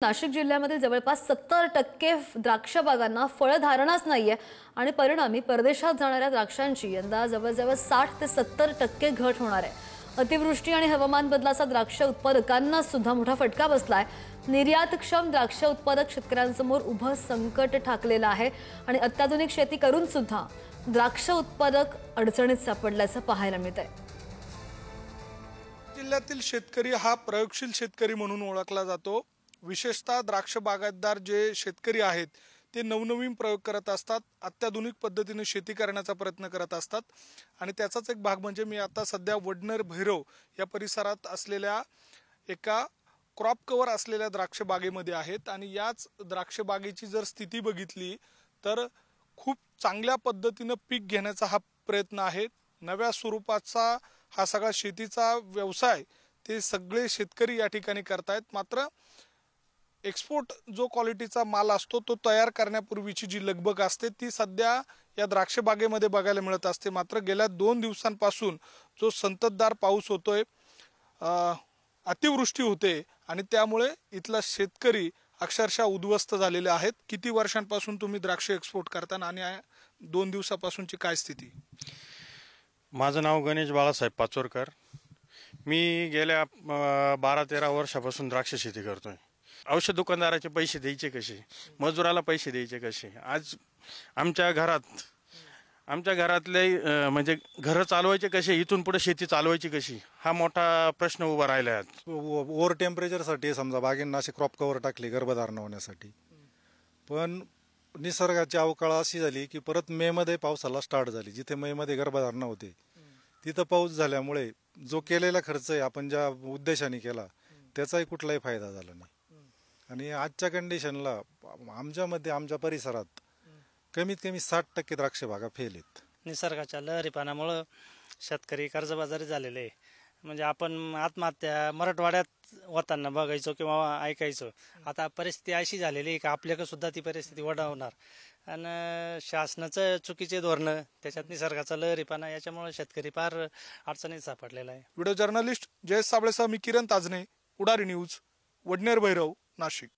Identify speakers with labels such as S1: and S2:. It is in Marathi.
S1: नाशिक जिल्ह्यामध्ये जवळपास 70% द्राक्ष बागांना फळधारणाच नाहीये आणि परिणामी परदेशात जाणाऱ्या द्राक्षांची यंदा जवळजवळ 60 ते 70% घट होणार आहे। अतिवृष्टी आणि हवामान बदलाचा द्राक्ष उत्पादकांना सुद्धा मोठा फटका बसलाय। निर्यातक्षम द्राक्ष उत्पादक शेतकऱ्यांसमोर उभं संकट ठाकलेलं आहे आणि अत्याधुनिक शेती करून सुद्धा द्राक्ष उत्पादक अडचणीत सापडल्याचं पाहायला मिळतंय।
S2: जिल्ह्यातील शेतकरी हा प्रयोगशील शेतकरी म्हणून ओळखला जातो। विशेषतः द्राक्ष बागायतदार जे शेतकरी आहेत ते नवनवीन प्रयोग करत असतात, अत्याधुनिक पद्धतीने शेती करण्याचा प्रयत्न करत असतात आणि त्याचाच एक भाग म्हणजे मी आता सध्या वडनेर भैरव या परिसरात असलेल्या एका क्रॉप कव्हर असलेल्या द्राक्ष बागेमध्ये आहेत आणि याच द्राक्ष बागेची जर स्थिती बघितली तर खूप चांगल्या पद्धतीने पीक घेण्याचा हा प्रयत्न आहे। नव्या स्वरूपाचा हा सगळा शेतीचा व्यवसाय ते सगळे शेतकरी या ठिकाणी करतायत। मात्र एक्सपोर्ट जो क्वालिटीचा माल असतो तो तयार करण्यापूर्वीची जी लगबग असते ती सध्या या द्राक्ष बागेमध्ये बघायला मिळत असते। मात्र गेल्या 2 दिवसांपासून जो संततधार पाऊस होतोय, अतिवृष्टी होते आणि त्यामुळे इथला शेतकरी अक्षरशः उद्ध्वस्त झालेले आहेत। किती वर्षांपासून तुम्ही द्राक्ष एक्सपोर्ट करता आणि 2 दिवसापासूनची काय स्थिती?
S3: माझं नाव गणेश बाळासाहेब पाचोरकर। मी गेल्या 12-13 वर्षापासून द्राक्ष शेती करतोय। औषध दुकानदाराचे पैसे द्यायचे कसे, मजुराला पैसे द्यायचे कसे, आज आमच्या घरातले म्हणजे घर चालवायचे कसे, इथून पुढे शेती चालवायची कशी, हा मोठा प्रश्न उभा राहिला आहे।
S4: ओव्हर टेम्परेचरसाठी समजा बागेंना असे क्रॉप कव्हर टाकले गर्भधारणा होण्यासाठी, पण निसर्गाची अवकाळ अशी झाली की परत मे मध्ये पावसाला स्टार्ट झाली। जिथे मे मध्ये गर्भधारणा होते तिथं पाऊस झाल्यामुळे जो केलेला खर्च आहे आपण ज्या उद्देशाने केला त्याचाही कुठलाही फायदा झाला नाही आणि आजच्या कंडिशनला आमच्या परिसरात कमीत कमी 60% द्राक्ष बागा फेल आहेत।
S5: निसर्गाच्या लहरीपणामुळे शेतकरी कर्जबाजारी झालेले आहे। म्हणजे आपण आत्महत्या मराठवाड्यात होताना बघायचो किंवा ऐकायचो, आता परिस्थिती अशी झालेली आहे की आपल्याकडे सुद्धा ती परिस्थिती ओढावणार आणि शासनाचं चुकीचे धोरणं, त्याच्यात निसर्गाचा लहरीपणा, याच्यामुळे शेतकरी फार अडचणीत सापडलेला आहे।
S2: व्हिडिओ जर्नलिस्ट जयेश साबळेसह मी किरण ताजने, उडारी न्यूज, वडनेर भैरव, नाशिक।